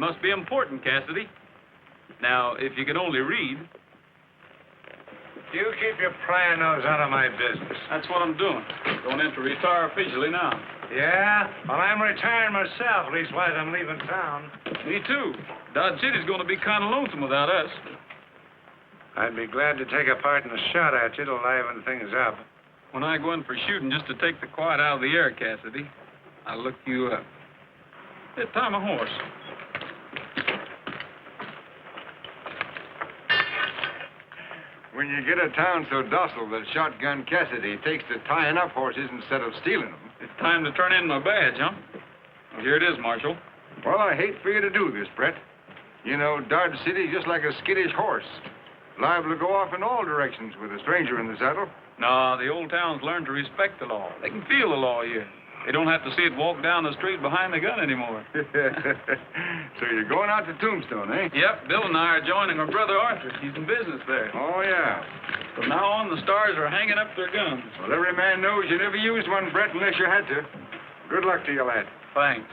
must be important, Cassidy. Now, if you can only read... You keep your prying nose out of my business. That's what I'm doing. Going in to retire officially now. Yeah? Well, I'm retiring myself. Leastwise, I'm leaving town. Me too. Dodge City's going to be kind of lonesome without us. I'd be glad to take a part in a shot at you to liven things up. When I go in for shooting just to take the quiet out of the air, Cassidy, I'll look you up. Hey, tie my horse. When you get a town so docile that Shotgun Cassidy takes to tying up horses instead of stealing them. It's time to turn in my badge, huh? Well, here it is, Marshal. Well, I hate for you to do this, Brett. You know, Dodge City's just like a skittish horse. Liable to go off in all directions with a stranger in the saddle. No, the old town's learned to respect the law. They can feel the law here. They don't have to see it walk down the street behind the gun anymore. So you're going out to Tombstone, eh? Yep, Bill and I are joining our brother Arthur. He's in business there. Oh, yeah. From now on, the stars are hanging up their guns. Well, every man knows you never used one, Brett, unless you had to. Good luck to you, lad. Thanks.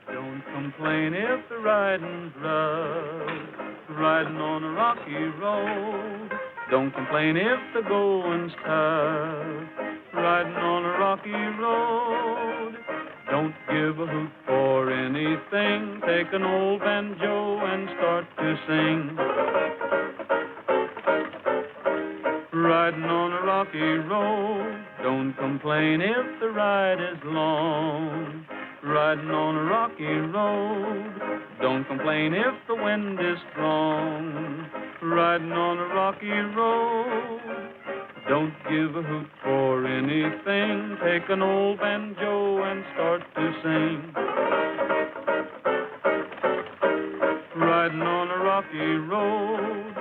Don't complain if the riding's rough, riding on a rocky road. Don't complain if the going's tough, riding on a rocky road. Don't give a hoot for anything. Take an old banjo and start to sing. Riding on a rocky road. Don't complain if the ride is long. Riding on a rocky road. Don't complain if the wind is strong. Riding on a rocky road. Don't give a hoot for anything. Take an old banjo and start to sing. Riding on a rocky road.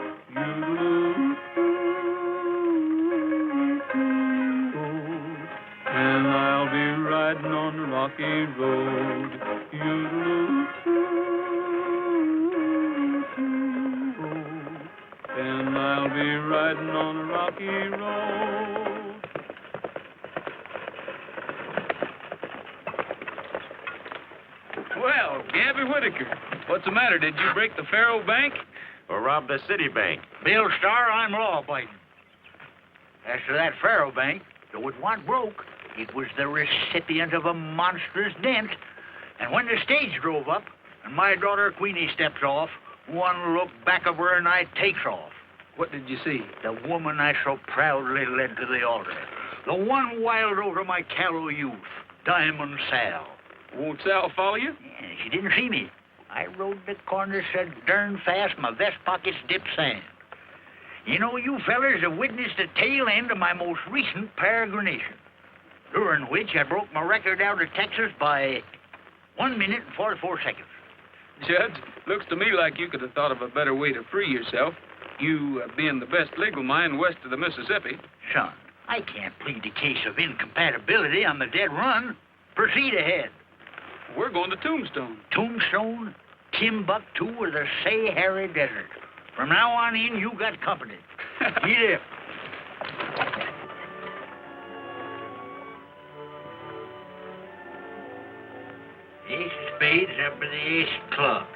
And I'll be riding on a rocky road. And I'll be riding on a rocky road. Well, Gabby Whitaker, what's the matter? Did you break the Faro Bank? Or rob the city bank? Bill Starr, I'm law-abiding. As to that Faro Bank, though it wasn't broke, it was the recipient of a monstrous dent. And when the stage drove up, and my daughter Queenie steps off, one look back of her and I takes off. What did you see? The woman I so proudly led to the altar. The one wild over my callow youth, Diamond Sal. Won't Sal follow you? Yeah, she didn't see me. I rode the corner so darn fast my vest pockets dipped sand. You know, you fellers have witnessed the tail end of my most recent peregrination, during which I broke my record out of Texas by 1 minute and 44 seconds. Judge, looks to me like you could have thought of a better way to free yourself. You being the best legal mind west of the Mississippi. Son, I can't plead the case of incompatibility on the dead run. Proceed ahead. We're going to Tombstone. Tombstone, Timbuktu, or the Sahara Desert. From now on in, you got company. Get up. Ace of spades up with the ace of clubs.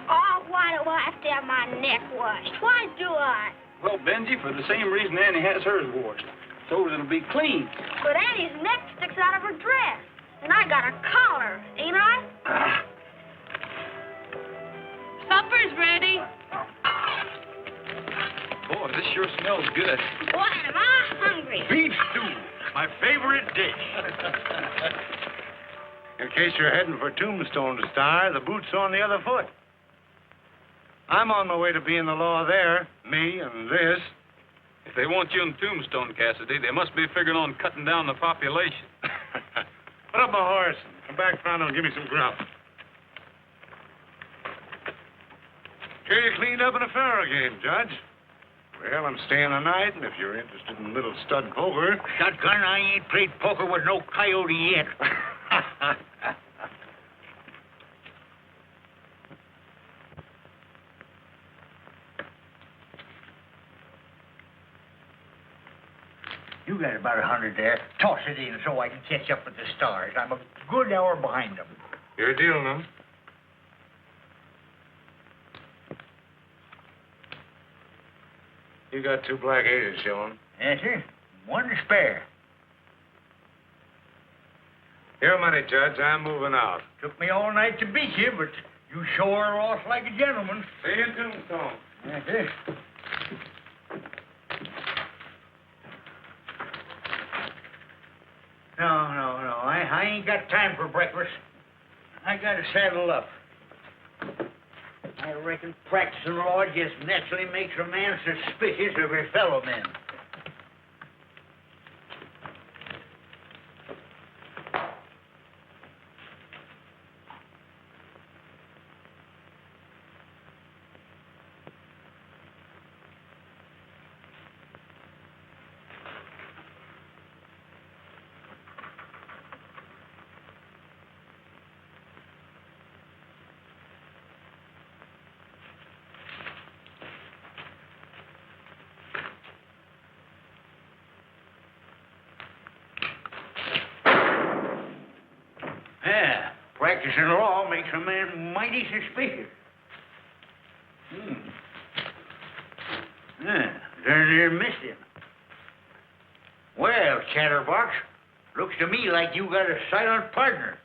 Oh, why do I have to have my neck washed? Why do I? Well, Benji, for the same reason Annie has hers washed. So it'll be clean. But Annie's neck sticks out of her dress. And I got a collar, ain't I? Supper's ready. Boy, this sure smells good. Boy, am I hungry. Beef stew, my favorite dish. In case you're heading for Tombstone, Star, the boot's on the other foot. I'm on my way to being the law there, me and this. If they want you in Tombstone, Cassidy, they must be figuring on cutting down the population. Put up my horse. Come back round and give me some grub. Here you cleaned up in a faro game, Judge. Well, I'm staying the night, and if you're interested in a little stud poker... Shotgun, I ain't played poker with no coyote yet. You got about 100 there. Toss it in so I can catch up with the stars. I'm a good hour behind them. You're dealing them. You got 2 black eighties showing. Yes, sir. 1 to spare. Your money, Judge. I'm moving out. Took me all night to beat you, but you sure are off like a gentleman. See you in Tombstone. Yes, sir. No. I ain't got time for breakfast. I gotta saddle up. I reckon practicing law just naturally makes a man suspicious of his fellow men. Yeah, practicing law makes a man mighty suspicious. Yeah, darn near missed him. Well, Chatterbox, looks to me like you got a silent partner.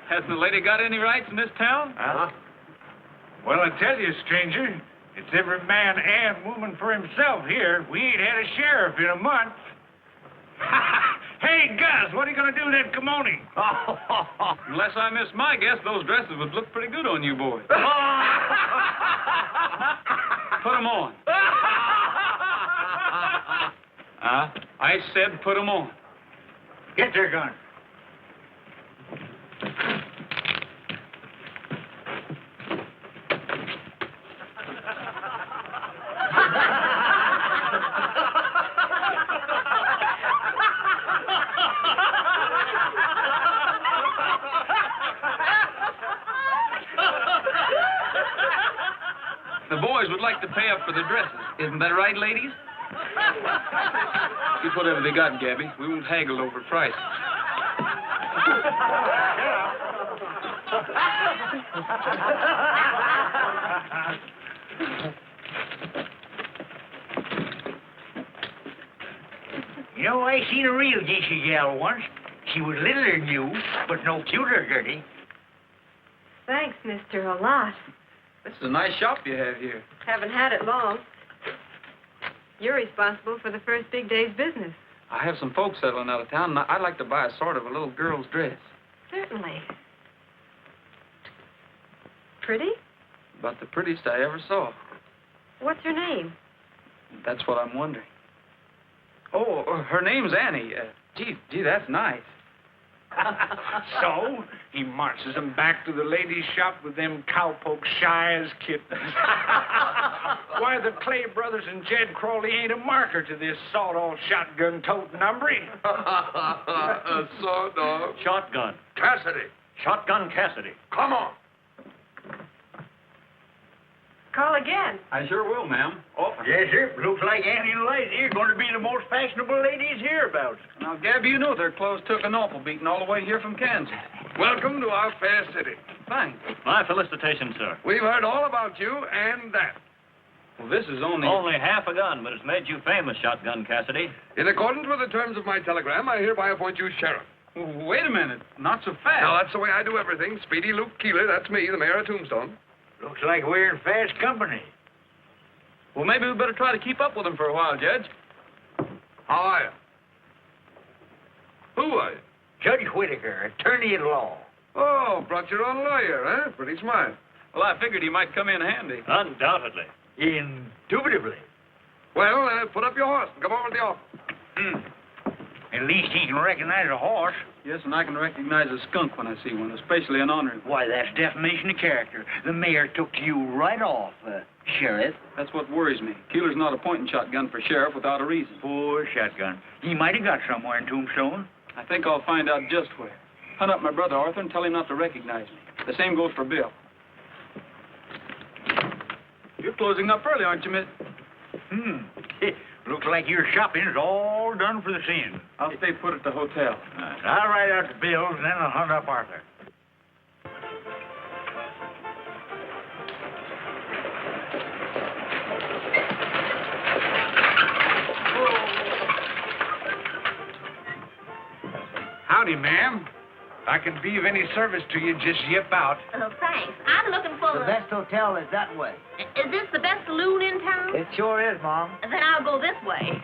Hasn't the lady got any rights in this town? Huh? Well, I tell you, stranger, it's every man and woman for himself here. We ain't had a sheriff in a month. Hey, Gus, what are you going to do with that kimono? Unless I miss my guess, those dresses would look pretty good on you boys. Put 'em on. I said put 'em on. Get their gun. The boys would like to pay up for the dresses. Isn't that right, ladies? Keep whatever they got, Gabby. We won't haggle over prices. You know, I seen a real geisha gal once. She was littler than you, but no cuter, Gertie. Thanks, Mr. A lot. This is a nice shop you have here. Haven't had it long. You're responsible for the first big day's business. I have some folks settling out of town, and I'd like to buy a sort of a little girl's dress. Certainly. Pretty? About the prettiest I ever saw. What's her name? That's what I'm wondering. Oh, her name's Annie. Gee, that's nice. So, he marches them back to the ladies' shop with them cowpokes shy as kittens. Why, the Clay brothers and Jed Crawley ain't a marker to this sawed-off shotgun-toting number. Sawed-off. Shotgun. Cassidy. Shotgun Cassidy. Come on. Call again. I sure will, ma'am. Often. Yes, sir. Looks like Annie and Elyse are going to be the most fashionable ladies hereabouts. Now, Gabby, you know their clothes took an awful beating all the way here from Kansas. Welcome to our fair city. Thanks. My felicitations, sir. We've heard all about you and that. Well, this is only... Only half a gun, but it's made you famous, Shotgun Cassidy. In accordance with the terms of my telegram, I hereby appoint you sheriff. Wait a minute. Not so fast. Now, that's the way I do everything. Speedy Luke Keeler, that's me, the mayor of Tombstone. Looks like we're in fast company. Well, maybe we better try to keep up with him for a while, Judge. How are you? Who are you? Judge Whitaker, attorney at law. Oh, brought your own lawyer, huh? Pretty smart. Well, I figured he might come in handy. Undoubtedly. Indubitably. Well, put up your horse and come over to the office. At least he can recognize a horse. Yes, and I can recognize a skunk when I see one, especially an ornery one. Why, that's defamation of character. The mayor took you right off, Sheriff. That's what worries me. Keeler's not appointing shotgun for sheriff without a reason. Poor shotgun. He might have got somewhere in Tombstone. I think I'll find out just where. Hunt up my brother Arthur and tell him not to recognize me. The same goes for Bill. You're closing up early, aren't you, miss? Looks like your shopping's all done for the season. I'll stay put at the hotel. I'll write out the bills, and then I'll hunt up Arthur. Howdy, ma'am. If I can be of any service to you, just yip out. Oh, thanks. I'm looking for The best hotel is that way. Is this the best saloon in town? It sure is, Mom. Then I'll go this way.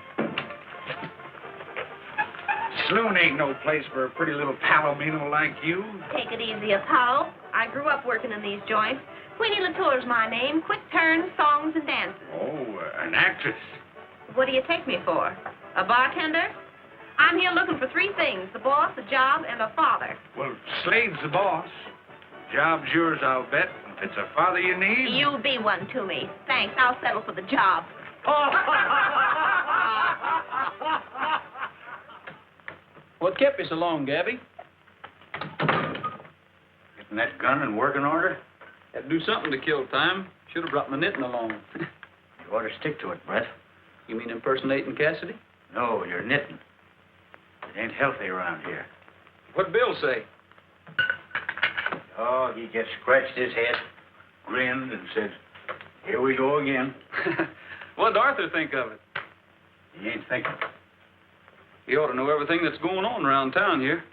Saloon ain't no place for a pretty little palomino like you. Take it easy, Apollo. I grew up working in these joints. Queenie Latour's my name. Quick turns, songs, and dances. Oh, an actress. What do you take me for? A bartender? I'm here looking for three things: the boss, a job, and a father. Well, Slade's the boss. Job's yours, I'll bet. If it's a father you need... You be one to me. Thanks. I'll settle for the job. What kept you so long, Gabby? Getting that gun in working order? Had to do something to kill time. Should have brought my knitting along. You ought to stick to it, Brett. You mean impersonating Cassidy? No, you're knitting. It ain't healthy around here. What'd Bill say? Oh, he just scratched his head, grinned, and said, "Here we go again." What'd Arthur think of it? He ain't thinking. He ought to know everything that's going on around town here.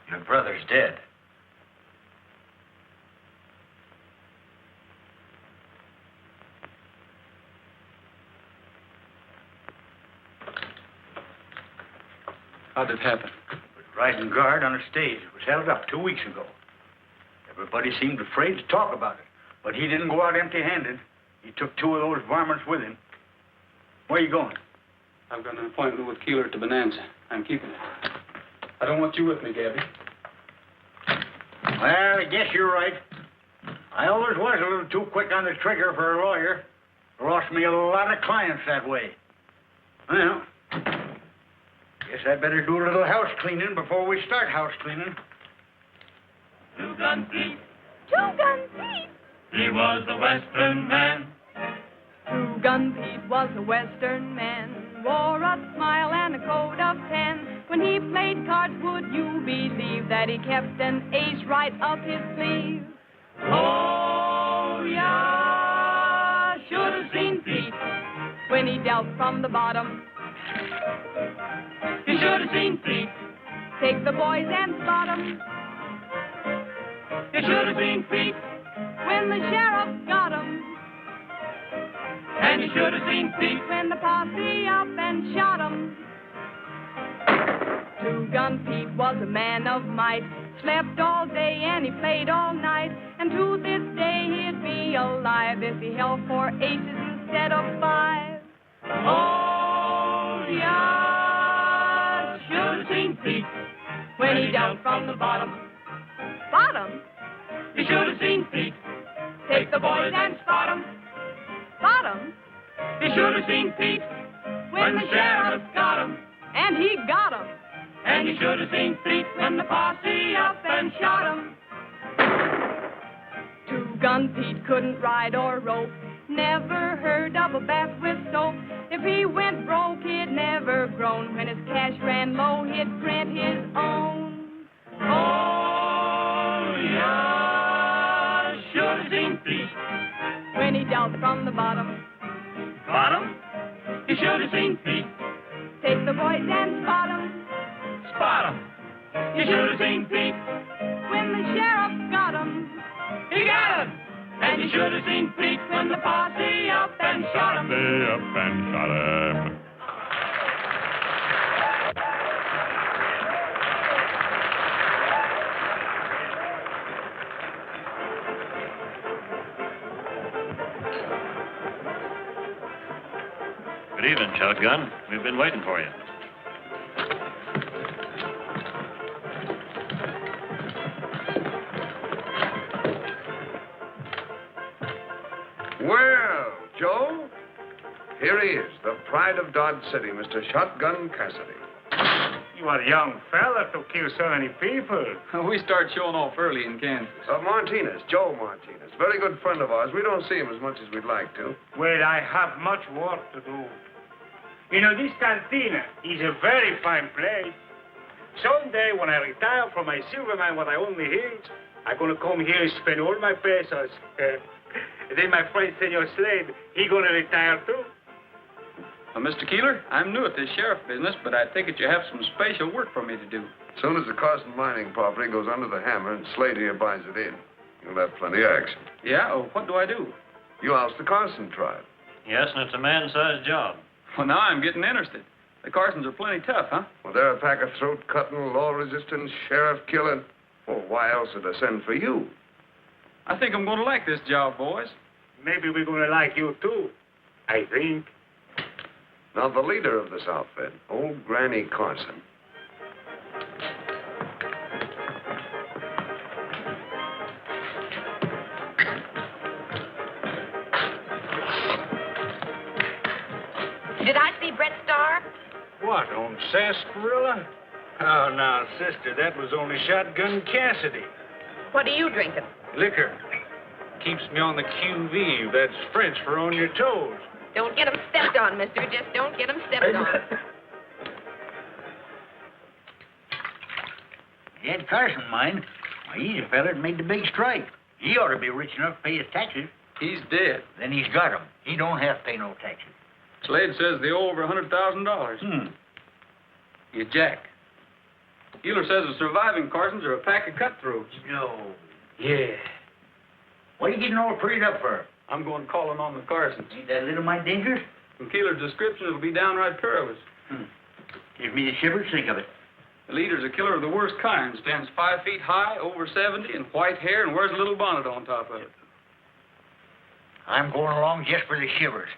Your brother's dead. How'd it happen? Riding guard on a stage. It was held up 2 weeks ago. Everybody seemed afraid to talk about it, but he didn't go out empty-handed. He took 2 of those varmints with him. Where are you going? I've got an appointment with Keeler at the Bonanza. I'm keeping it. I don't want you with me, Gabby. Well, I guess you're right. I always was a little too quick on the trigger for a lawyer. Lost me a lot of clients that way. Well, guess I'd better do a little house cleaning before we start house cleaning. Two-gun Pete, Two-gun Pete. he was a Western man. Two-gun Pete was a Western man, wore a smile and a coat of tan. When he played cards, would you believe that he kept an ace right up his sleeve? Oh, yeah, should have seen Pete when he dealt from the bottom. You should have seen Pete. Take the boys and spot 'em. You should have seen Pete. When the sheriff got 'em. And you should have seen Pete. When the posse up and shot 'em. Two-gun Pete was a man of might. Slept all day and he played all night. And to this day he'd be alive if he held 4 aces instead of 5. Oh, yeah, should have seen Pete. When he dealt from the bottom. Bottom? You should have seen Pete. Take the boys and spot 'em. Bottom? You should have seen Pete. When the sheriff got 'em. And he got 'em. And you should have seen Pete When the posse up and shot 'em. Two-gun Pete couldn't ride or rope. Never heard of a bath with soap. If he went broke, he'd never groan. When his cash ran low, he'd grant his own. Oh, yeah, should have seen Pete. When he dealt from the bottom. Bottom? You should have seen Pete. Take the boys and spot 'em. Spot 'em. You should have seen Pete. When the sheriff got 'em. He got him. And you should have seen Pete when the posse up and shot him. They up and shot him. Good evening, Shotgun. We've been waiting for you. Well, Joe, here he is, the pride of Dodge City, Mr. Shotgun Cassidy. You are a young fella to kill so many people. We start showing off early in Kansas. Martinez, Joe Martinez. Very good friend of ours. We don't see him as much as we'd like to. Well, I have much work to do. You know, this cantina is a very fine place. Someday, when I retire from my silver mine what I own the hills, I'm going to come here and spend all my pesos. Then my friend Senor Slade, he going to retire too. Well, Mr. Keeler, I'm new at this sheriff business, but I take it you have some special work for me to do. As soon as the Carson mining property goes under the hammer and Slade here buys it in, you'll have plenty of action. Yeah? Oh, what do I do? You oust the Carson tribe. Yes, and it's a man-sized job. Well, now I'm getting interested. The Carsons are plenty tough, huh? Well, they're a pack of throat-cutting, law-resistant, sheriff-killing. Well, why else would I send for you? I think I'm going to like this job, boys. Maybe we're going to like you too, I think. Now, the leader of this outfit, old Granny Carson. Did I see Brett Starr? What, on sarsaparilla? Oh, now, sister, that was only Shotgun Cassidy. What are you drinking? Liquor. Keeps me on the QV. That's French for on your toes. Don't get 'em stepped on, mister. Just don't get 'em stepped on. Ed Carson, mind. Why, he's a fella that made the big strike. He ought to be rich enough to pay his taxes. He's dead. Then he's got 'em. He don't have to pay no taxes. Slade says they owe over $100,000. You jack. Keeler says the surviving Carsons are a pack of cutthroats. No. Yeah. What are you getting all prettied up for? I'm going calling on the Carsons. Ain't that little mite dangerous? From Keeler's description, it'll be downright perilous. Give me the shivers, think of it. The leader's a killer of the worst kind. Stands 5 feet high, over 70, and white hair, and wears a little bonnet on top of it. I'm going along just for the shivers.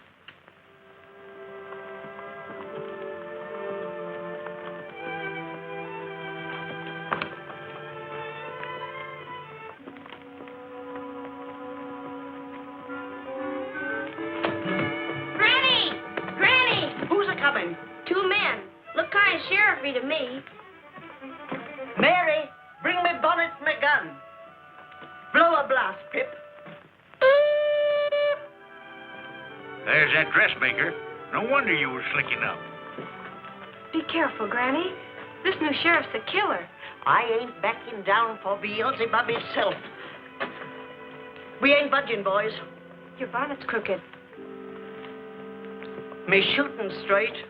To me. Mary, bring me bonnet and my gun. Blow a blast, Pip. There's that dressmaker. No wonder you were slicking up. Be careful, Granny. This new sheriff's a killer. I ain't backing down for Beelzebub himself. We ain't budging, boys. Your bonnet's crooked. Me shooting straight.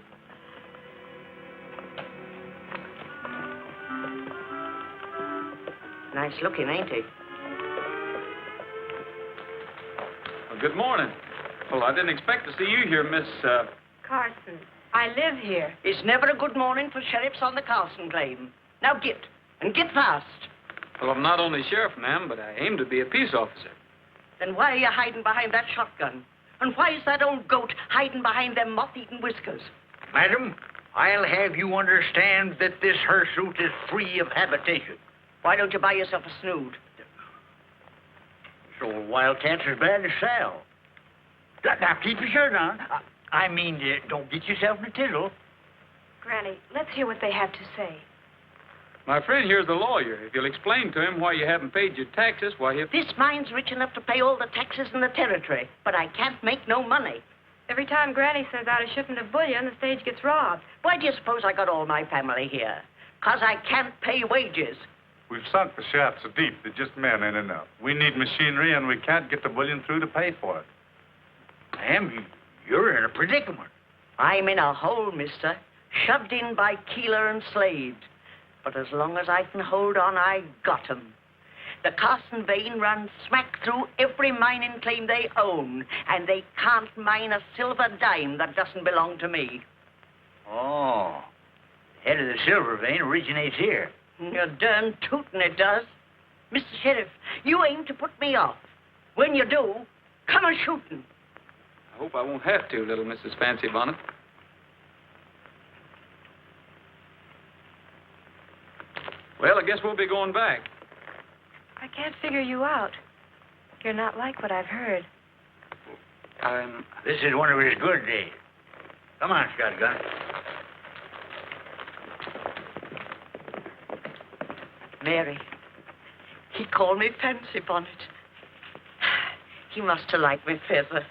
Nice looking, ain't he? Well, good morning. Well, I didn't expect to see you here, Miss, Carson, I live here. It's never a good morning for sheriffs on the Carson claim. Now get, and get fast. Well, I'm not only sheriff, ma'am, but I aim to be a peace officer. Then why are you hiding behind that shotgun? And why is that old goat hiding behind them moth-eaten whiskers? Madam, I'll have you understand that this hirsute is free of habitation. Why don't you buy yourself a snood? So wildcats as bad as Sal. Now, keep your shirt on. I mean, don't get yourself in a tizzle. Granny, let's hear what they have to say. My friend here's the lawyer. If you'll explain to him why you haven't paid your taxes, why he'll... This mine's rich enough to pay all the taxes in the territory, but I can't make no money. Every time Granny sends out a shipment of bullion, the stage gets robbed. Why do you suppose I got all my family here? 'Cause I can't pay wages. We've sunk the shaft so deep that just men ain't enough. We need machinery, and we can't get the bullion through to pay for it. Ma'am, you're in a predicament. I'm in a hole, mister, shoved in by Keeler and Slade. But as long as I can hold on, I got 'em. The Carson vein runs smack through every mining claim they own, and they can't mine a silver dime that doesn't belong to me. Oh, the head of the silver vein originates here. You're darn tootin' it does. Mr. Sheriff, you aim to put me off. When you do, come a shootin'. I hope I won't have to, little Mrs. Fancy Bonnet. Well, I guess we'll be going back. I can't figure you out. You're not like what I've heard. This is one of his good days. Come on, shotgun. Mary, he called me fancy bonnet. He must have liked me feather.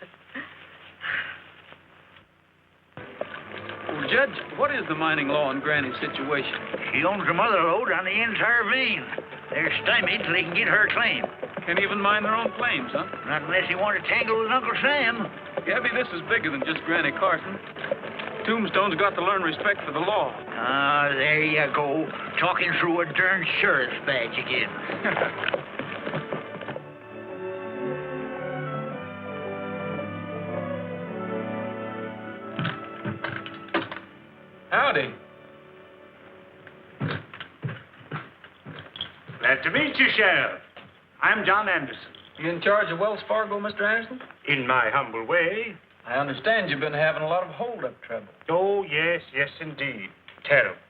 Well, Judge, what is the mining law in Granny's situation? She owns a mother lode on the entire vein. They're stymied till they can get her claim. Can't even mine their own claims, huh? Not unless you want to tangle with Uncle Sam. Gabby, this is bigger than just Granny Carson. Tombstone's got to learn respect for the law. Ah, there you go. Talking through a darn sheriff's badge again. Howdy. Glad to meet you, Sheriff. I'm John Anderson. You in charge of Wells Fargo, Mr. Anderson? In my humble way. I understand you've been having a lot of hold-up trouble. Oh, yes, indeed. Terrible.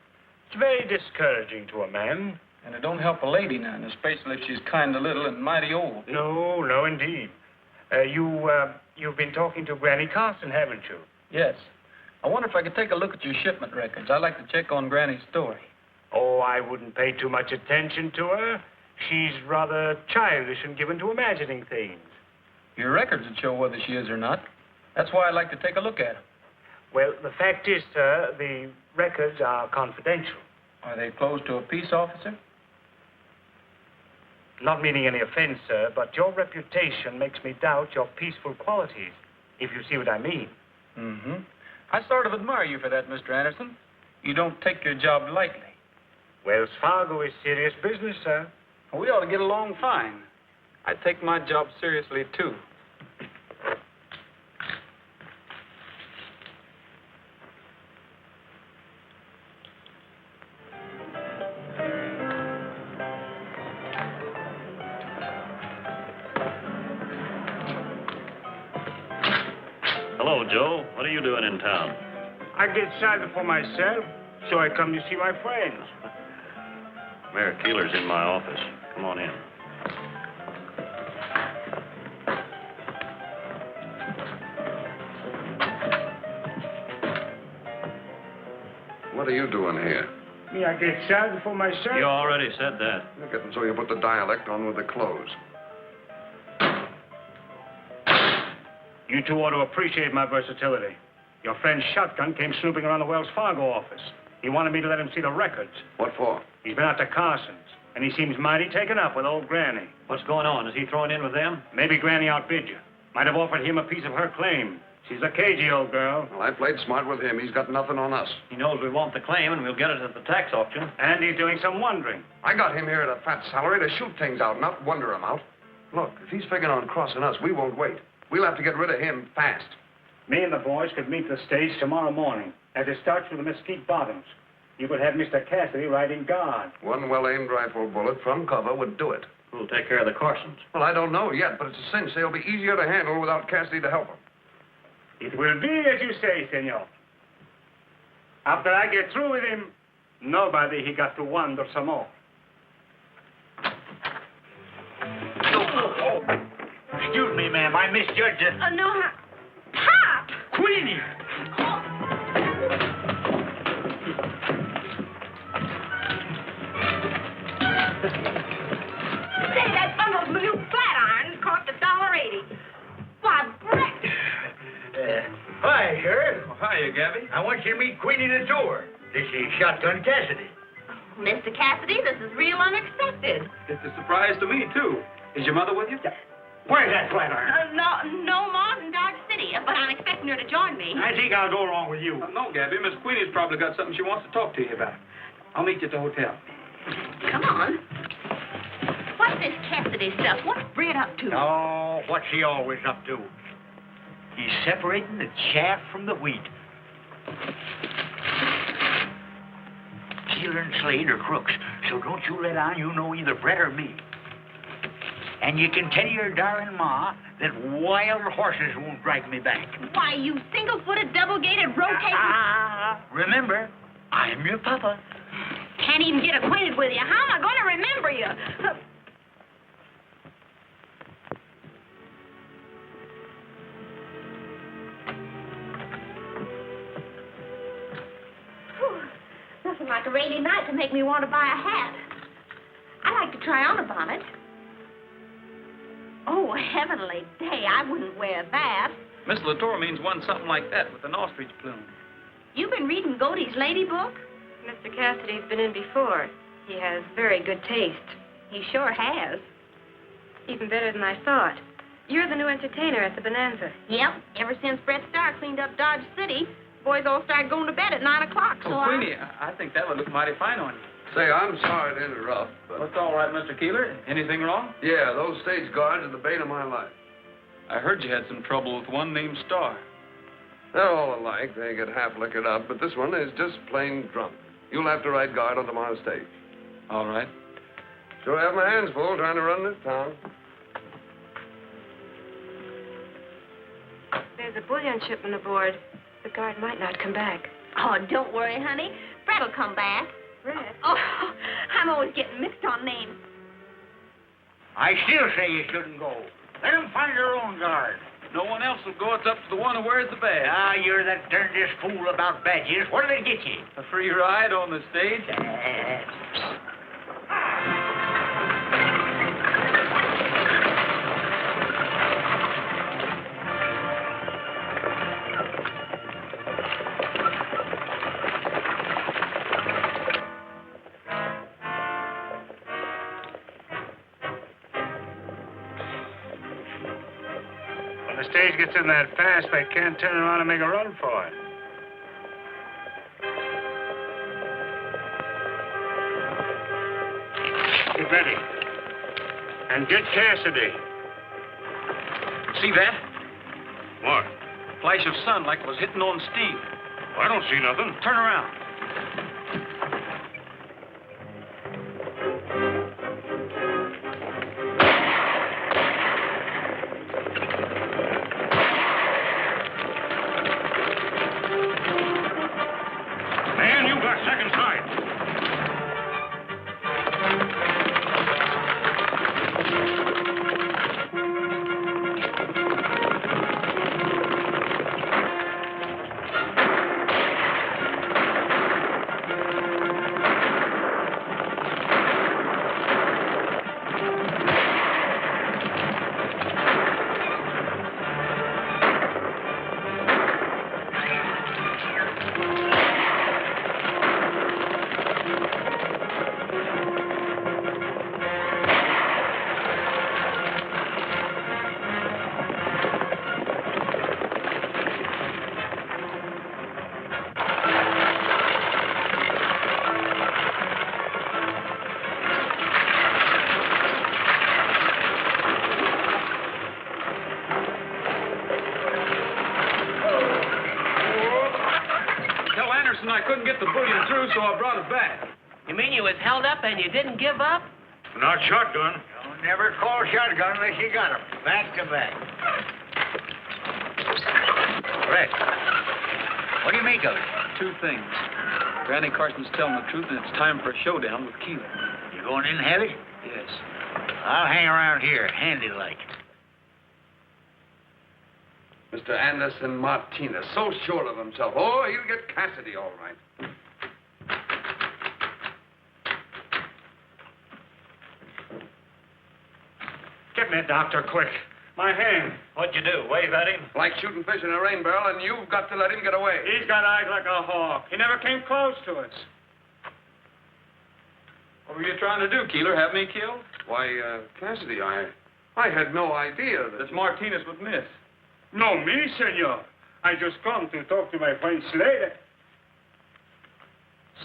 It's very discouraging to a man. And it don't help a lady none, especially if she's kind of little and mighty old. No, indeed. You've been talking to Granny Carson, haven't you? Yes. I wonder if I could take a look at your shipment records. I'd like to check on Granny's story. Oh, I wouldn't pay too much attention to her. She's rather childish and given to imagining things. Your records would show whether she is or not. That's why I'd like to take a look at them. Well, the fact is, sir, the records are confidential. Are they closed to a peace officer? Not meaning any offense, sir, but your reputation makes me doubt your peaceful qualities, if you see what I mean. Mm-hmm. I sort of admire you for that, Mr. Anderson. You don't take your job lightly. Wells Fargo is serious business, sir. We ought to get along fine. I take my job seriously, too. Hello, Joe. What are you doing in town? I get excited for myself, so I come to see my friends. Mayor Keeler's in my office. Come on in. What are you doing here? Me, I get excited for myself. You already said that. You're getting so you put the dialect on with the clothes. You two ought to appreciate my versatility. Your friend Shotgun came snooping around the Wells Fargo office. He wanted me to let him see the records. What for? He's been out to Carson's, and he seems mighty taken up with old Granny. What's going on? Is he throwing in with them? Maybe Granny outbid you. Might have offered him a piece of her claim. She's a cagey old girl. Well, I played smart with him. He's got nothing on us. He knows we want the claim, and we'll get it at the tax auction. And he's doing some wondering. I got him here at a fat salary to shoot things out, not wonder him out. Look, if he's figuring on crossing us, we won't wait. We'll have to get rid of him fast. Me and the boys could meet the stage tomorrow morning as it starts with the Mesquite Bottoms. You could have Mr. Cassidy riding guard. One well-aimed rifle bullet from cover would do it. Who'll take care of the Carsons? Well, I don't know yet, but it's a cinch they'll be easier to handle without Cassidy to help them. It will be as you say, senor. After I get through with him, nobody he got to wonder some more. Excuse me, ma'am. I misjudged it. No, Pop! Queenie! Say, that bundle of new flat irons cost $1.80. Why, Brett! Hi, Sheriff. Oh, hiya, Gabby. I want you to meet Queenie the door. This is Shotgun Cassidy. Mr. Cassidy, this is real unexpected. It's a surprise to me, too. Is your mother with you? Yeah. Where's that flat iron? No, Ma's in Dodge City, but I'm expecting her to join me. I think I'll go along with you. No, Gabby. Miss Queenie's probably got something she wants to talk to you about. I'll meet you at the hotel. Come on. What's this Cassidy stuff? What's Brett up to? Oh, what's he always up to? He's separating the chaff from the wheat. Keeler and Slade are crooks, so don't you let on you know either Brett or me. And you can tell your darling ma that wild horses won't drag me back. Why, you single-footed, double-gated, rotating... Remember, I'm your papa. can't even get acquainted with you. How am I going to remember you? Whew. Nothing like a rainy night to make me want to buy a hat. I like to try on a bonnet. Oh, heavenly day, I wouldn't wear that. Miss Latour means one something like that with an ostrich plume. You've been reading Godey's Lady Book? Mr. Cassidy's been in before. He has very good taste. He sure has. Even better than I thought. You're the new entertainer at the Bonanza. Yep. Ever since Brett Starr cleaned up Dodge City, boys all started going to bed at 9 o'clock, so Queenie, I think that would look mighty fine on you. Say, I'm sorry to interrupt, but... What's all right, Mr. Keeler? Anything wrong? Yeah, those stage guards are the bane of my life. I heard you had some trouble with one named Starr. They're all alike. They get half liquored up, but this one is just plain drunk. You'll have to ride guard on tomorrow's stage. All right. Sure have my hands full trying to run this town. There's a bullion shipment aboard. The guard might not come back. Oh, don't worry, honey. Brett'll come back. Brett? Oh, I'm always getting mixed on names. I still say you shouldn't go. Let them find their own guard. No one else will go. It's up to the one who wears the badge. Ah, you're the darndest fool about badges. What'll they get you? A free ride on the stage? When the stage gets in that fast, they can't turn around and make a run for it. Get ready. And get Cassidy. See that? What? Flash of sun like it was hitting on steel. I don't see nothing. Turn around. Man, you got second sight. I couldn't get the bullion through, so I brought it back. You mean you was held up and you didn't give up? Not shotgun. Don't never call shotgun unless you got 'em. Back to back. Brett, what do you make of it? Two things. Granny Carson's telling the truth, and it's time for a showdown with Keeler. You going in heavy? Yes. I'll hang around here, handy-like. Mr. Anderson Martinez, so sure of himself. Oh, he'll get Cassidy all right. Get me a doctor, quick. My hand. What'd you do, wave at him? Like shooting fish in a rain barrel, and you've got to let him get away. He's got eyes like a hawk. He never came close to us. What were you trying to do, Keeler? Have me killed? Why, Cassidy, I had no idea that Martinez would miss. No, me, senor. I just come to talk to my friend Slater.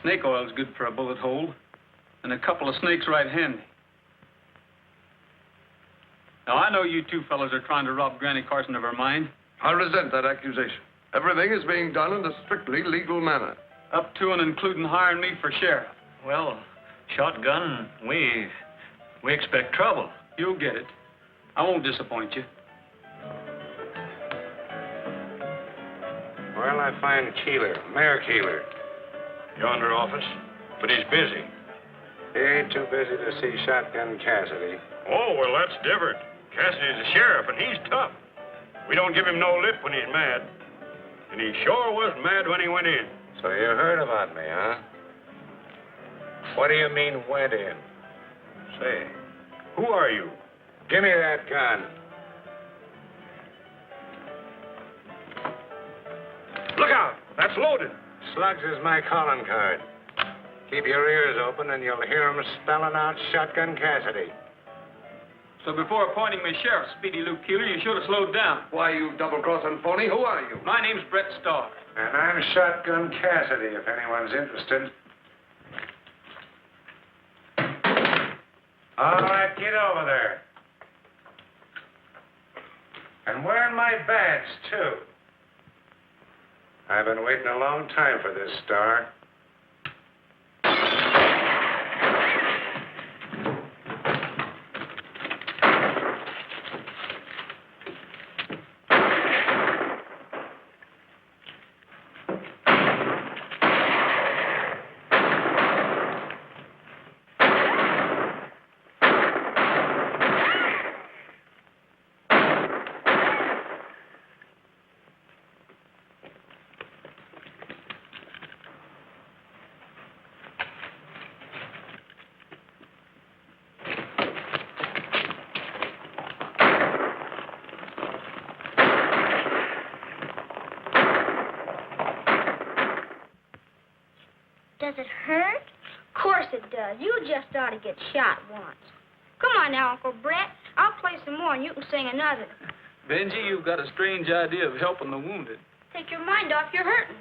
Snake oil's good for a bullet hole, and a couple of snakes right handy. Now, I know you two fellas are trying to rob Granny Carson of her mind. I resent that accusation. Everything is being done in a strictly legal manner. Up to and including hiring me for sheriff. Well, shotgun, we expect trouble. You'll get it. I won't disappoint you. Well, I find Keeler, Mayor Keeler. Yonder office, but he's busy. He ain't too busy to see Shotgun Cassidy. Oh, well, that's different. Cassidy's a sheriff, and he's tough. We don't give him no lip when he's mad. And he sure was mad when he went in. So you heard about me, huh? What do you mean, went in? Say, who are you? Give me that gun. Look out! That's loaded. Slugs is my calling card. Keep your ears open and you'll hear 'em spelling out Shotgun Cassidy. So before appointing me sheriff, Speedy Luke Keeler, you should have slowed down. Why, you double-crossing phony? Who are you? My name's Brett Starr. And I'm Shotgun Cassidy, if anyone's interested. All right, get over there. And wearing my badge, too. I've been waiting a long time for this, Star. Does it hurt? Of course it does. You just ought to get shot once. Come on now, Uncle Brett. I'll play some more and you can sing another. Benji, you've got a strange idea of helping the wounded. Take your mind off your hurting.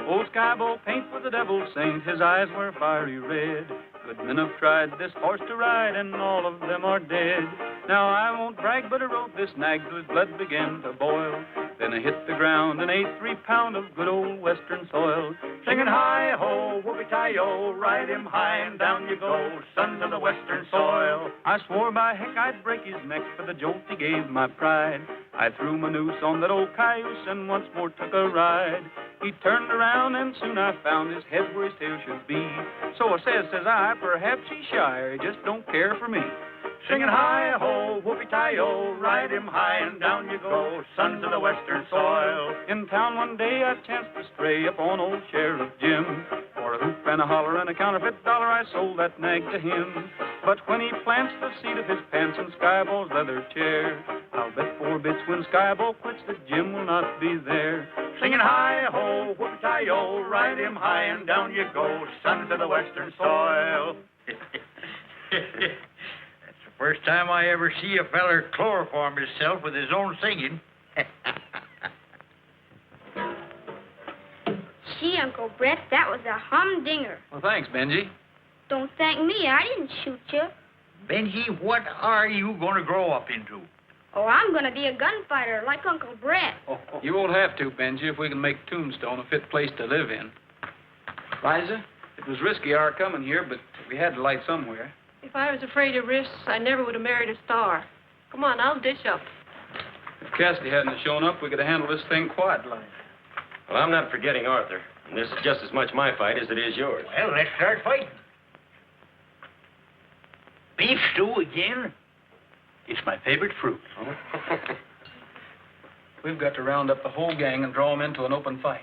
Old Skybo paint was a devil saint, his eyes were fiery red. Good men have tried this horse to ride, and all of them are dead. Now I won't brag, but I rode this nag till his blood began to boil. Then I hit the ground and ate 3 pound of good old western soil. Singing hi-ho, whoopee-tie-yo, ride him high and down you go, sons of the western soil. I swore by heck I'd break his neck for the jolt he gave my pride. I threw my noose on that old cayuse and once more took a ride. He turned around and soon I found his head where his tail should be. So I says I, perhaps he's shy or he just don't care for me. Singing hi-ho, whoopee-tie-yo, ride him high and down you go, sons of the western soil. In town one day I chanced to stray upon old Sheriff Jim. For a hoop and a holler and a counterfeit dollar I sold that nag to him. But when he plants the seat of his pants in Skyball's leather chair, I'll bet 4 bits when Skyball quits that Jim will not be there. Singing hi-ho, whoopee-tie-yo, ride him high and down you go, sons of the western soil. First time I ever see a feller chloroform himself with his own singing. Gee, Uncle Brett, that was a humdinger. Well, thanks, Benji. Don't thank me. I didn't shoot you. Benji, what are you going to grow up into? Oh, I'm going to be a gunfighter like Uncle Brett. You won't have to, Benji, if we can make Tombstone a fit place to live in. Liza, it was risky our coming here, but we had to light somewhere. If I was afraid of risks, I never would have married a star. Come on, I'll dish up. If Cassidy hadn't shown up, we could have handled this thing quietly. Well, I'm not forgetting Arthur. And this is just as much my fight as it is yours. Well, let's start fighting. Beef stew again? It's my favorite fruit. We've got to round up the whole gang and draw them into an open fight.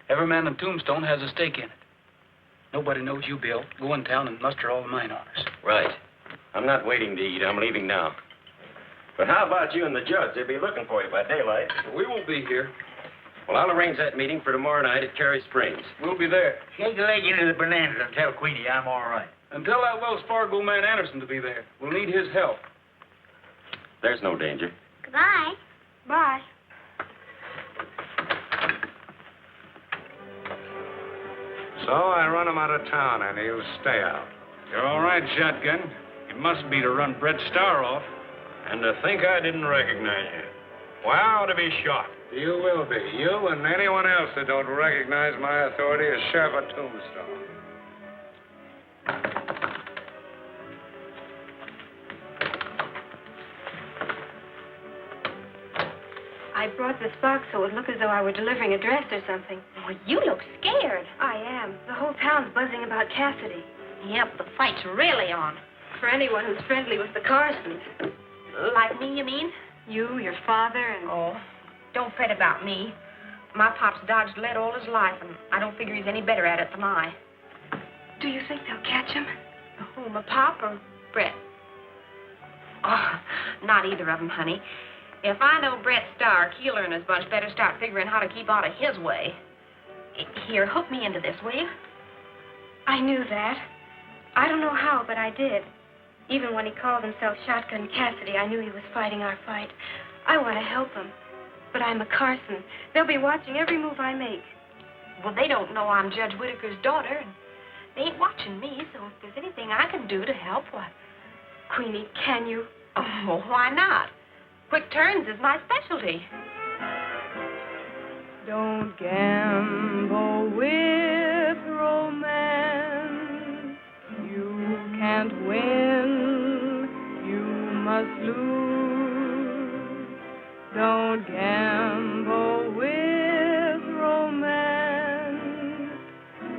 Every man in Tombstone has a stake in it. Nobody knows you, Bill. Go in town and muster all the mine owners. Right. I'm not waiting to eat. I'm leaving now. But how about you and the judge? They'll be looking for you by daylight. We won't be here. Well, I'll arrange that meeting for tomorrow night at Cary Springs. We'll be there. Shake a leg into the bonanza and tell Queenie I'm all right. And tell that Wells Fargo man Anderson to be there. We'll need his help. There's no danger. Goodbye. Bye. So I run him out of town, and he'll stay out. You're all right, Shotgun. It must be to run Brett Starr off. And to think I didn't recognize you. Wow, to be shot. You will be. You and anyone else that don't recognize my authority as Sheriff of Tombstone. I brought this box so it would look as though I were delivering a dress or something. Oh, you look scared. I am. The whole town's buzzing about Cassidy. Yep, the fight's really on. For anyone who's friendly with the Carsons. Like me, you mean? You, your father, and... Oh, don't fret about me. My pop's dodged lead all his life, and I don't figure he's any better at it than I. Do you think they'll catch him? Who, my pop or Brett? Oh, not either of them, honey. If I know Brett's star, Keeler and his bunch better start figuring how to keep out of his way. Here, hook me into this, will you? I knew that. I don't know how, but I did. Even when he called himself Shotgun Cassidy, I knew he was fighting our fight. I want to help him. But I'm a Carson. They'll be watching every move I make. Well, they don't know I'm Judge Whitaker's daughter, and they ain't watching me, so if there's anything I can do to help, why... Queenie, can you? Oh, why not? Quick turns is my specialty. Don't gamble with romance. You can't win, you must lose. Don't gamble with romance.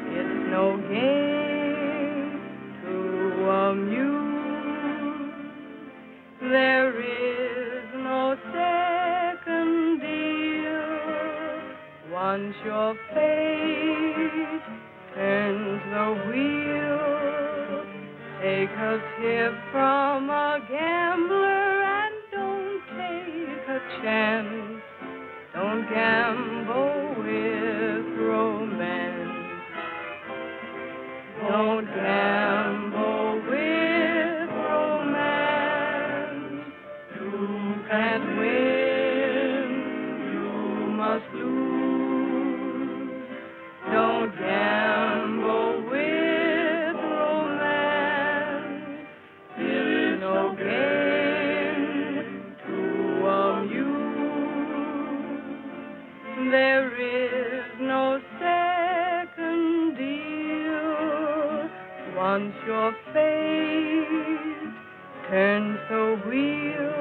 It's no game to amuse. There is no second deal. Once your fate turns the wheel, take a tip from a gambler and don't take a chance. Don't gamble with romance. Don't gamble with romance. You can't win, you must lose. Don't gamble with romance. It's no game to amuse. There is no second deal. Once your fate turns the wheel,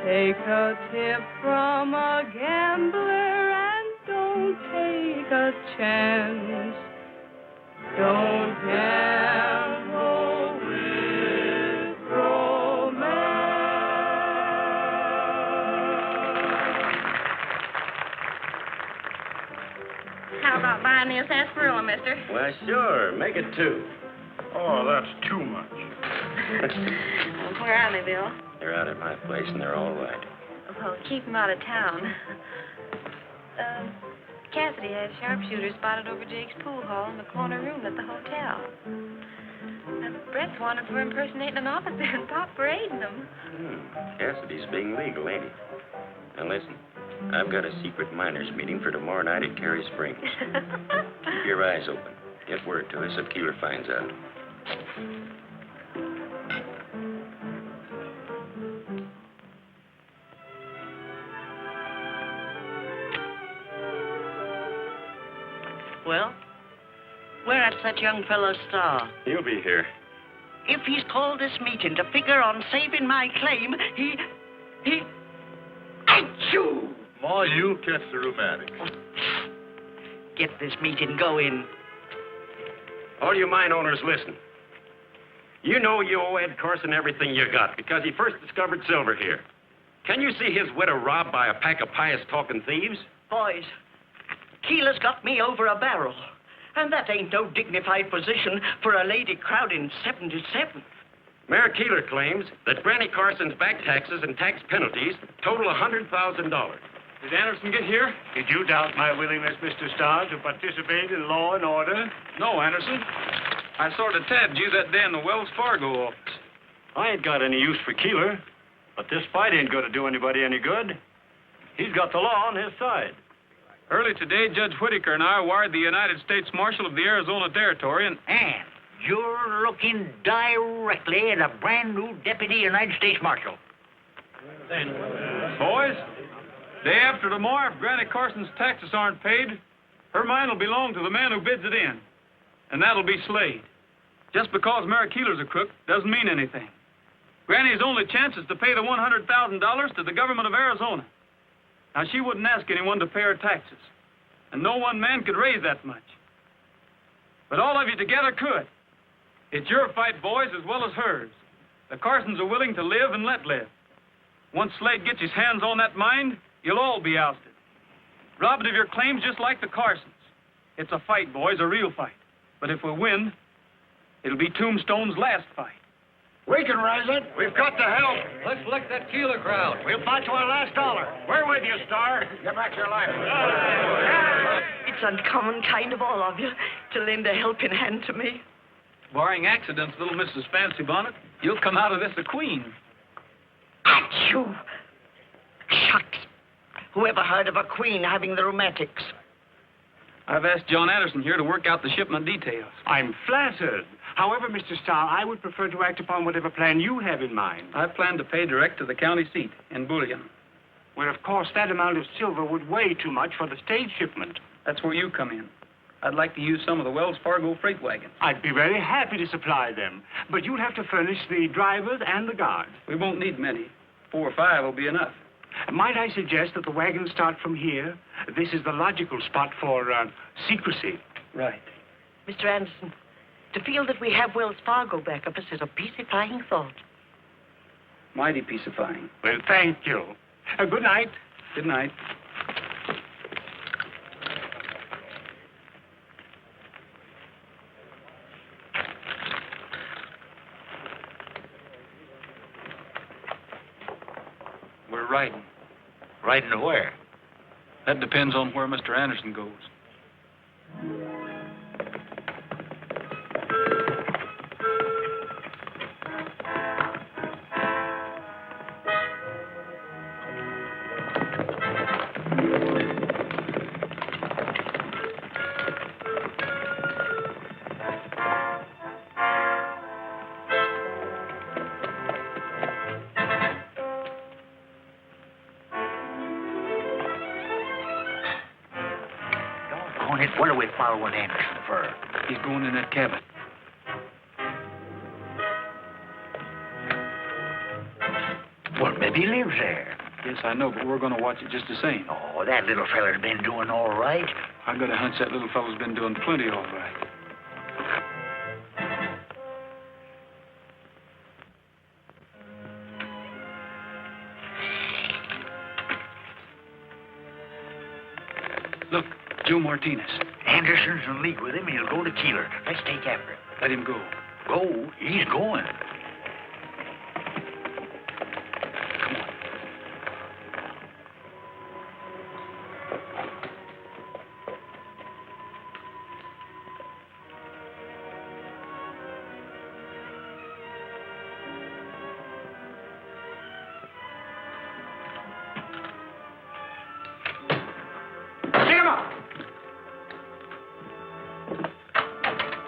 take a tip from a gambler and don't take a chance. Don't gamble with How about buying me a sarsaparilla, mister? Why, sure. Make it 2. Oh, that's too much. Where are they, Bill? They're out at my place, and they're all right. Well, keep him out of town. Cassidy has sharpshooters spotted over Jake's pool hall in the corner room at the hotel. Brett's wanted for impersonating an officer and Pop for aiding him. Cassidy's being legal, ain't he? Now, listen. I've got a secret miners' meeting for tomorrow night at Cary Springs. Keep your eyes open. Get word to us if Keeler finds out. Well, where's that young fellow's star? He'll be here. If he's called this meeting to figure on saving my claim, he... Achoo! Ma, you'll catch the rheumatic. Get this meeting going. All you mine owners, listen. You know you owe Ed Carson everything you got because he first discovered silver here. Can you see his widow robbed by a pack of pious-talking thieves? Boys, Keeler's got me over a barrel. And that ain't no dignified position for a lady crowding 77. Mayor Keeler claims that Granny Carson's back taxes and tax penalties total $100,000. Did Anderson get here? Did you doubt my willingness, Mr. Starr, to participate in law and order? No, Anderson. I sort of tabbed you that day in the Wells Fargo office. I ain't got any use for Keeler, but this fight ain't going to do anybody any good. He's got the law on his side. Early today, Judge Whitaker and I wired the United States Marshal of the Arizona Territory, and you're looking directly at a brand new Deputy United States Marshal. Boys, day after tomorrow, if Granny Carson's taxes aren't paid, her mine will belong to the man who bids it in. And that'll be Slade. Just because Mary Keeler's a crook doesn't mean anything. Granny's only chance is to pay the $100,000 to the government of Arizona. Now, she wouldn't ask anyone to pay her taxes. And no one man could raise that much. But all of you together could. It's your fight, boys, as well as hers. The Carsons are willing to live and let live. Once Slade gets his hands on that mine, you'll all be ousted. Robbed of your claims just like the Carsons. It's a fight, boys, a real fight. But if we win, it'll be Tombstone's last fight. We can rise it. We've got to help. Let's lick that Keeler crowd. We'll fight to our last dollar. We're with you, Star. Get back your life. It's uncommon kind of all of you to lend a helping hand to me. Barring accidents, little Mrs. Fancy Bonnet, you'll come out of this a queen. Achoo! Shucks. Whoever heard of a queen having the rheumatics? I've asked John Anderson here to work out the shipment details. I'm flattered. However, Mr. Starr, I would prefer to act upon whatever plan you have in mind. I plan to pay direct to the county seat in bullion. Well, of course, that amount of silver would weigh too much for the stage shipment. That's where you come in. I'd like to use some of the Wells Fargo freight wagons. I'd be very happy to supply them, but you'll have to furnish the drivers and the guards. We won't need many. 4 or 5 will be enough. Might I suggest that the wagons start from here? This is the logical spot for secrecy. Right. Mr. Anderson, to feel that we have Wells Fargo back of us is a peacifying thought. Mighty peacifying. Well, thank you. Good night. Good night. We're riding. Riding to where? That depends on where Mr. Anderson goes. What are we following Anderson for? He's going in that cabin. Well, maybe he lives there. Yes, I know, but we're going to watch it just the same. Oh, that little feller's been doing all right. I got a hunch that little fellow's been doing plenty all right. Look, Joe Martinez. Anderson's in league with him. He'll go to Keeler. Let's take after him. Let him go. Go? He's going.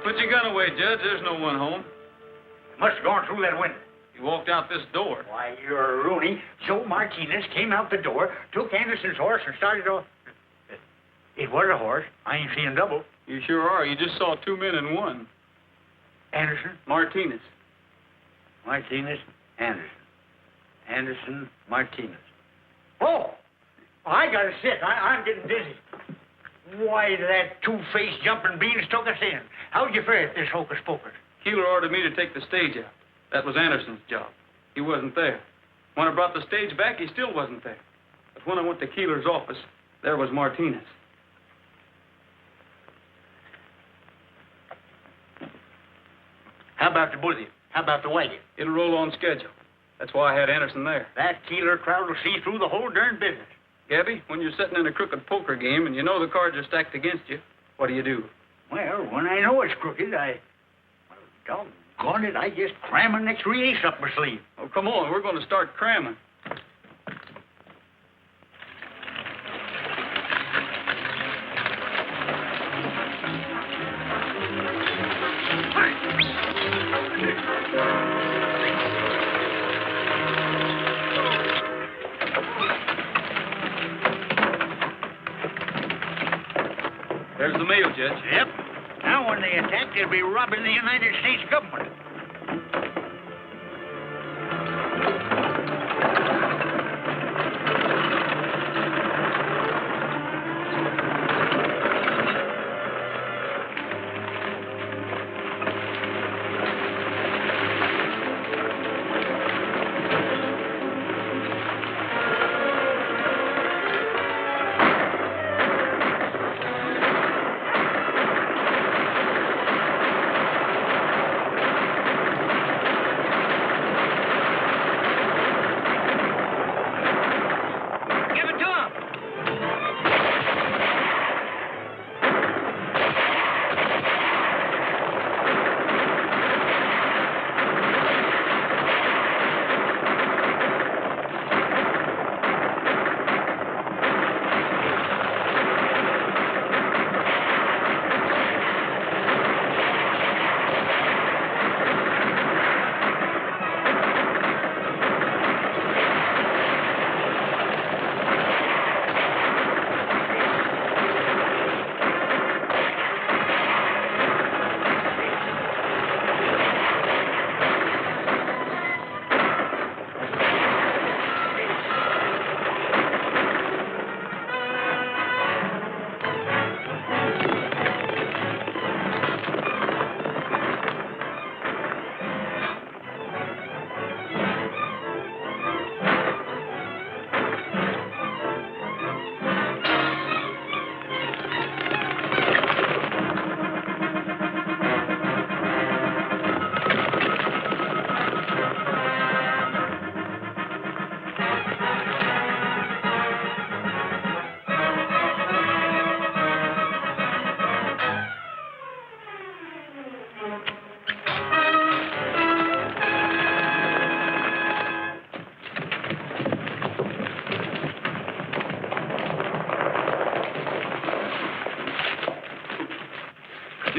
Put your gun away, Judge. There's no one home. Must have gone through that window. He walked out this door. Why, you're a Rooney. Joe Martinez came out the door, took Anderson's horse, and started off. It was a horse. I ain't seeing double. You sure are. You just saw 2 men in one. Anderson? Martinez. Martinez, Anderson. Anderson, Martinez. Oh! I gotta sit. I'm getting dizzy. Why, that two-faced jumping beans took us in. How'd you fare at this hocus pocus? Keeler ordered me to take the stage out. That was Anderson's job. He wasn't there. When I brought the stage back, he still wasn't there. But when I went to Keeler's office, there was Martinez. How about the bullion? How about the wagon? It'll roll on schedule. That's why I had Anderson there. That Keeler crowd will see through the whole darn business. Gabby, when you're sitting in a crooked poker game and you know the cards are stacked against you, what do? Well, when I know it's crooked, doggone it, I just cram an extra ace up my sleeve. Oh, come on, we're going to start cramming. There's the mail, Judge. Yep. Now, when they attack, they'll be robbing the United States government.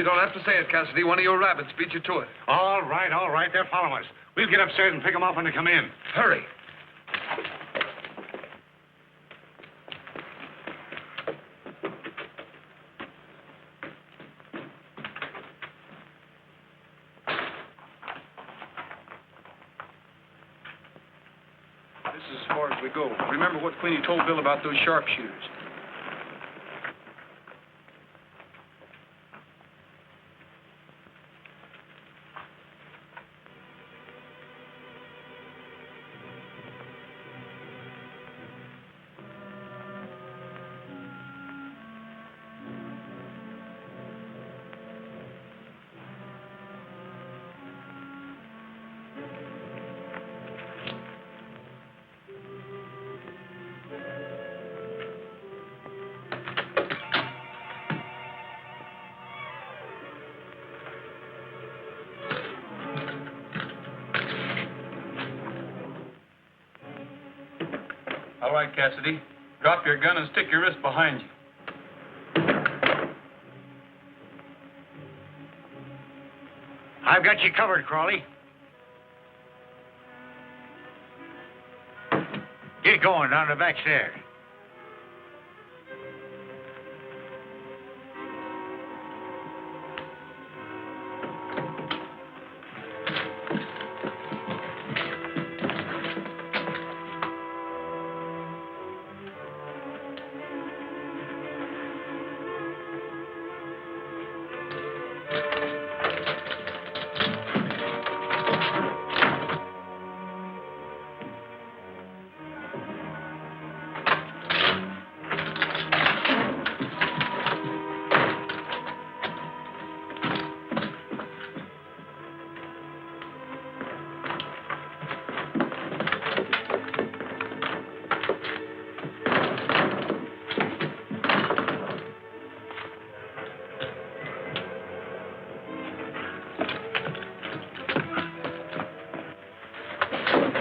You don't have to say it, Cassidy. One of your rabbits beat you to it. All right. They're following us. We'll get upstairs and pick them off when they come in. Hurry. This is as far as we go. Remember what Queenie told Bill about those sharpshooters. All right, Cassidy. Drop your gun and stick your wrist behind you. I've got you covered, Crawley. Get going down the back stairs.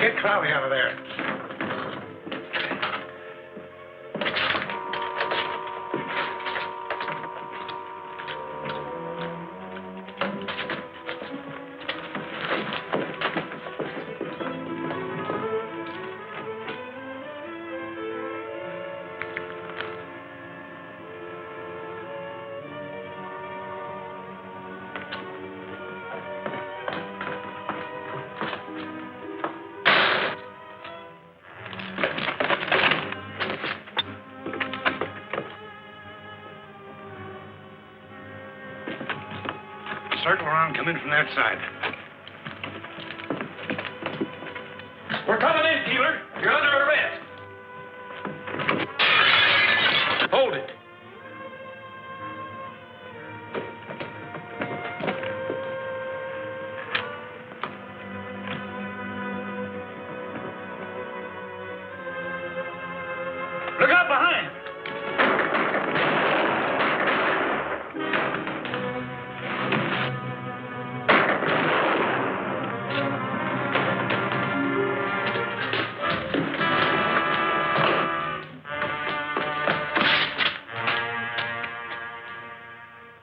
Get Cloudy out of there. Circle around, come in from that side. We're coming in, Keeler. You're under arrest. Hold it. Look out behind.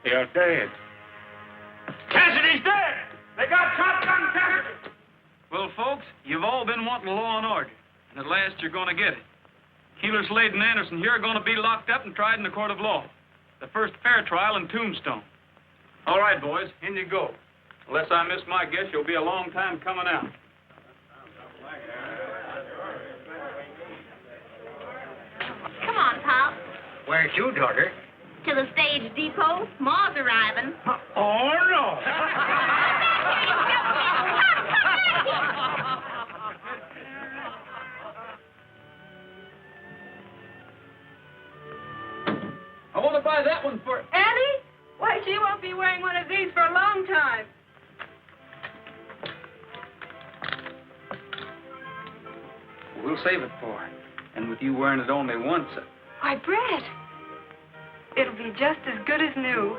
You're dead. Cassidy's dead! They got shotgun Cassidy! Well, folks, you've all been wanting law and order, and at last you're going to get it. Keeler, Slade, and Anderson here are going to be locked up and tried in the court of law. The first fair trial in Tombstone. All right, boys, in you go. Unless I miss my guess, you'll be a long time coming out. Come on, Pop. Where to, daughter? To the stage depot. Ma's arriving. Oh, no. I want to buy that one for... Annie? Why, she won't be wearing one of these for a long time. We'll save it for her. And with you wearing it only once... Why, Brett, it'll be just as good as new.